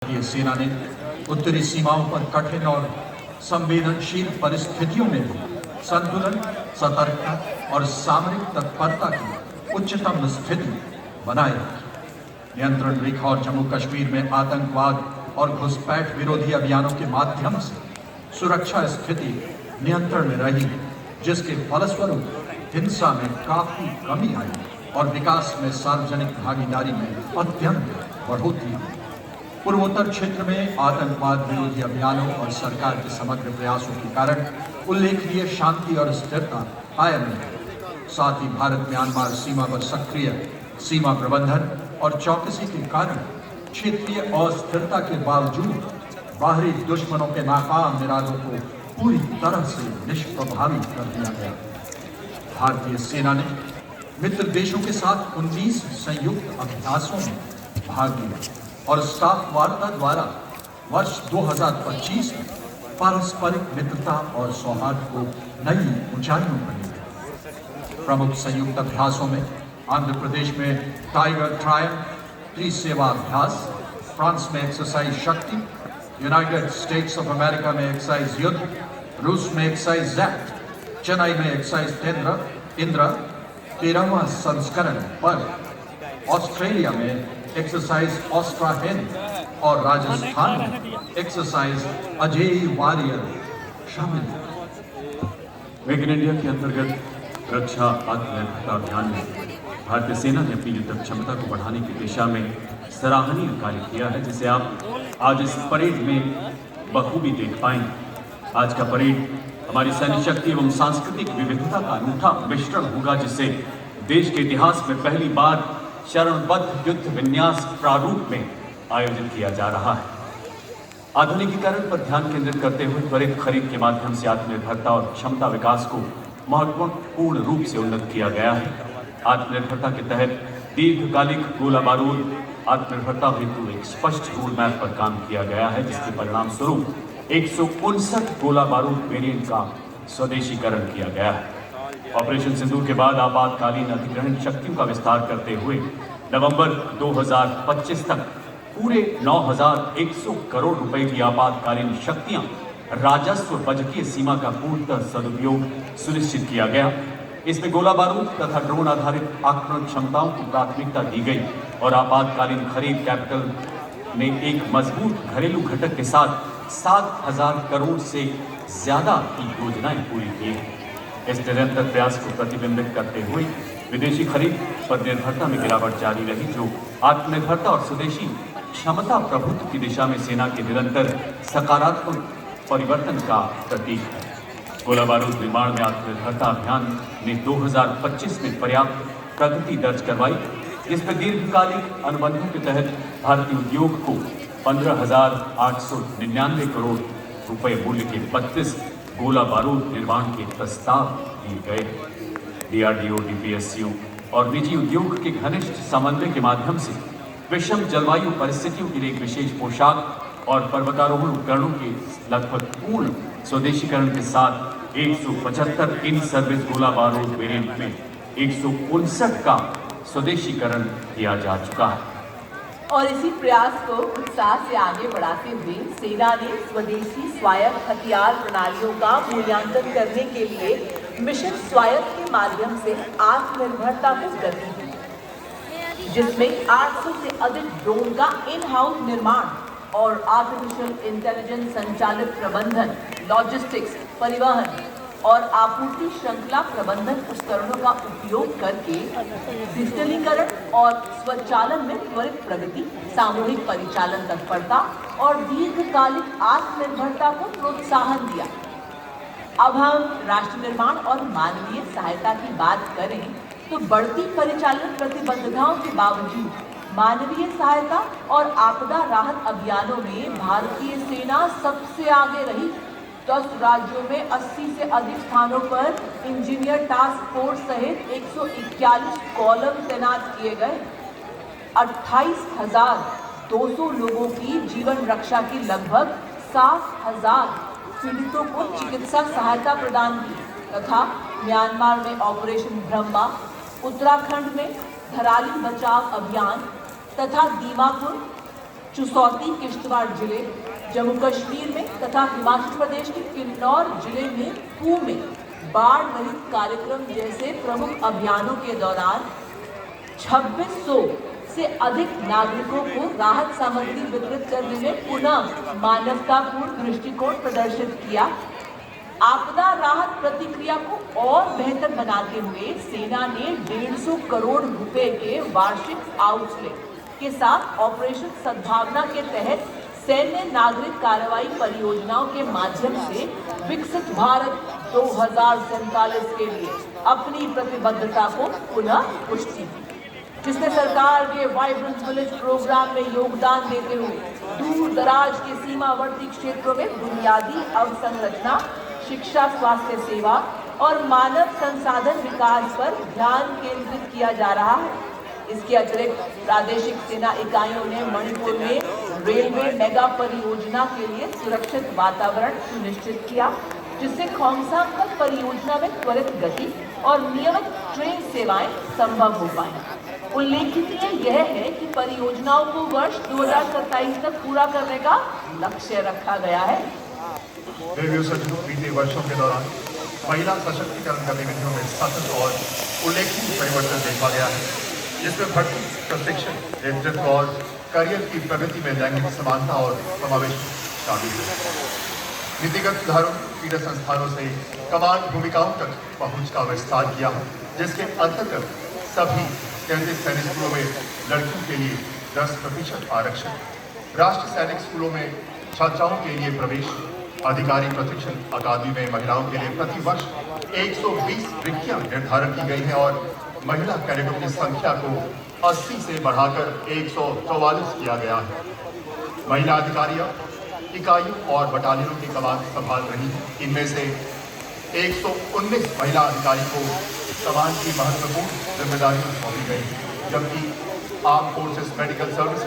भारतीय सेना ने उत्तरी सीमाओं पर कठिन और संवेदनशील परिस्थितियों में भी संतुलन, सतर्कता और सामरिक तत्परता की उच्चतम स्थिति बनाए रखी। नियंत्रण रेखा और जम्मू कश्मीर में आतंकवाद और घुसपैठ विरोधी अभियानों के माध्यम से सुरक्षा स्थिति नियंत्रण में रही, जिसके फलस्वरूप हिंसा में काफी कमी आई और विकास में सार्वजनिक भागीदारी में अत्यंत बढ़ोतरी हुई। पूर्वोत्तर क्षेत्र में आतंकवाद विरोधी अभियानों और सरकार के समग्र प्रयासों के कारण उल्लेखनीय शांति और स्थिरता कायम है। साथ ही भारत म्यांमार सीमा पर सक्रिय सीमा प्रबंधन और चौकसी के कारण क्षेत्रीय अस्थिरता के बावजूद बाहरी दुश्मनों के नाकाम इरादों को पूरी तरह से निष्प्रभावी कर दिया गया। भारतीय सेना ने मित्र देशों के साथ 19 संयुक्त अभ्यासों में भाग लिया और स्टाफ वार्ता द्वारा वर्ष 2025 में पारस्परिक मित्रता और सौहार्द को नई ऊंचाइयों पर ले गया। प्रमुख संयुक्त अभ्यासों में आंध्र प्रदेश में टाइगर ट्रायम्फ त्रिसेवा अभ्यास, फ्रांस में एक्सरसाइज शक्ति, यूनाइटेड स्टेट्स ऑफ अमेरिका में एक्सरसाइज युद्ध, रूस में एक्सरसाइज जैक्ट, चेन्नई में एक्सरसाइज इंद्र 13वां संस्करण पर, ऑस्ट्रेलिया में एक्सरसाइज ऑस्ट्रा हिंद और राजस्थान में एक्सरसाइज अजेय वॉरियर शामिल है। मेक इन इंडिया के अंतर्गत रक्षा आत्मनिर्भरता अभियान में भारतीय सेना ने अपनी युद्ध क्षमता को बढ़ाने की दिशा में सराहनीय कार्य किया है, जिसे आप आज इस परेड में बखूबी देख पाएंगे। आज का परेड हमारी सैन्य शक्ति एवं सांस्कृतिक विविधता का अनूठा मिश्रण होगा, जिसे देश के इतिहास में पहली बार चरणबद्ध युद्ध विन्यास प्रारूप में आयोजित किया जा रहा है। आधुनिकीकरण पर ध्यान केंद्रित करते हुए त्वरित खरीद के माध्यम से आत्मनिर्भरता और क्षमता विकास को महत्वपूर्ण रूप से उन्नत किया गया है। आत्मनिर्भरता के तहत दीर्घकालिक गोला बारूद आत्मनिर्भरता हेतु एक स्पष्ट रोड मैप पर काम किया गया है, जिसके परिणाम स्वरूप 159 गोला बारूद वेरिएंट का स्वदेशीकरण किया गया है। ऑपरेशन सिंदूर के बाद आपातकालीन अधिग्रहण शक्तियों का विस्तार करते हुए नवंबर 2025 तक पूरे 9,100 करोड़ रुपए की आपातकालीन शक्तियां राजस्व बजटीय सीमा का पूर्णतः सदुपयोग सुनिश्चित किया गया। इसमें गोला बारूद तथा ड्रोन आधारित आक्रमण क्षमताओं को प्राथमिकता दी गई और आपातकालीन खरीद कैपिटल ने एक मजबूत घरेलू घटक के साथ 7,000 करोड़ से ज्यादा की योजनाएं पूरी की। इस निरंतर प्रयास को प्रतिबिंबित करते हुए विदेशी खरीद पर निर्भरता में गिरावट जारी रही, जो आत्मनिर्भरता और स्वदेशी क्षमता प्रभुत्व की दिशा में सेना के निरंतर सकारात्मक परिवर्तन का प्रतीक है। गोला बारूद निर्माण में आत्मनिर्भरता अभियान ने 2025 में पर्याप्त प्रगति दर्ज करवाई, जिसमें दीर्घकालिक अनुबंधों के तहत भारतीय उद्योग को 15,899 करोड़ रुपए मूल्य के 32 गोला बारूद निर्माण के प्रस्ताव दिए गए। DRDO, DPSU और निजी उद्योग के घनिष्ठ समन्वय के माध्यम से विषम जलवायु परिस्थितियों के लिए एक विशेष पोशाक और पर्वतारोहण उपकरणों के लगभग पूर्ण स्वदेशीकरण के साथ 175 इन सर्विस गोला बारूद वेरिएंट में 159 का स्वदेशीकरण किया जा चुका है। और इसी प्रयास को उत्साह से आगे बढ़ाते हुए सेना ने स्वदेशी स्वायत्त हथियार प्रणालियों का मूल्यांकन करने के लिए मिशन स्वायत्त के माध्यम से आत्मनिर्भरता को गति दी, जिसमें 800 से अधिक ड्रोन का इन हाउस निर्माण और आर्टिफिशियल इंटेलिजेंस संचालित प्रबंधन, लॉजिस्टिक्स, परिवहन और आपूर्ति श्रृंखला प्रबंधन उपकरणों का उपयोग करके डिजिटलीकरण और स्वचालन में त्वरित प्रगति, सामूहिक परिचालन तत्परता और दीर्घकालिक आत्मनिर्भरता को प्रोत्साहन दिया। अब हम राष्ट्र निर्माण और मानवीय सहायता की बात करें तो बढ़ती परिचालन प्रतिबद्धताओं के बावजूद मानवीय सहायता और आपदा राहत अभियानों में भारतीय सेना सबसे आगे रही। 10 राज्यों में 80 से अधिक स्थानों पर इंजीनियर टास्क फोर्स सहित 141 कॉलम तैनात किए गए। 28,200 लोगों की जीवन रक्षा की लगभग 7,000 पीड़ितों को चिकित्सा सहायता प्रदान की तथा म्यांमार में ऑपरेशन ब्रह्मा, उत्तराखंड में धराली बचाव अभियान तथा दीमापुर चुसौती किश्तवाड़ जिले, जम्मू कश्मीर में तथा हिमाचल प्रदेश के किन्नौर जिले में पू में बाढ़ रहित कार्यक्रम जैसे प्रमुख अभियानों के दौरान 2600 से अधिक नागरिकों को राहत सामग्री वितरित करने में पुनः मानवतापूर्ण दृष्टिकोण प्रदर्शित किया। आपदा राहत प्रतिक्रिया को और बेहतर बनाते हुए सेना ने 150 करोड़ रुपए के वार्षिक आउटले के साथ ऑपरेशन सद्भावना के तहत सैन्य नागरिक कार्रवाई परियोजनाओं के माध्यम से विकसित भारत 2047 के लिए अपनी प्रतिबद्धता को पुनः पुष्टि की, जिसमें सरकार के वाइब्रेंट विलेज प्रोग्राम में योगदान देते हुए दूर दराज के सीमावर्ती क्षेत्रों में बुनियादी अवसंरचना, शिक्षा, स्वास्थ्य सेवा और मानव संसाधन विकास पर ध्यान केंद्रित किया जा रहा है। इसके अतिरिक्त प्रादेशिक सेना इकाइयों ने मणिपुर में रेलवे मेगा परियोजना के लिए सुरक्षित वातावरण सुनिश्चित किया, जिससे खोंगसांग तक परियोजना में त्वरित गति और नियमित ट्रेन सेवाएं संभव हो पाए। उल्लेखनीय यह है कि परियोजनाओं को वर्ष 2027 तक पूरा करने का लक्ष्य रखा गया है। रेडियो सचिव बीते वर्षों के दौरान महिला सशक्तिकरण गतिविधियों में सतत और उल्लेखनीय परिवर्तन देखा गया है, जिसमें भर्ती, प्रशिक्षण, नेतृत्व और करियर की प्रगति में लैंगिक समानता और समावेश शामिल है। नीतिगत सुधारों, पीड़ित संस्थानों से कमान भूमिकाओं तक पहुंच का विस्तार किया है, जिसके अंतर्गत सभी 33 सैनिक स्कूलों में लड़कियों के लिए 10% आरक्षण, राष्ट्रीय सैनिक स्कूलों में छात्राओं के लिए प्रवेश, अधिकारी प्रशिक्षण अकादमी में महिलाओं के लिए प्रति वर्ष 120 रिक्तियां निर्धारित की गई हैं और महिला कैडेटों की संख्या को 80 से बढ़ाकर 144 किया गया है। महिला अधिकारियां इकाइयों और बटालियनों की कमान संभाल रही हैं। इनमें से 119 महिला अधिकारी को कमान की महत्वपूर्ण जिम्मेदारियां सौंपी गई, जबकि आर्म फोर्सेस मेडिकल सर्विस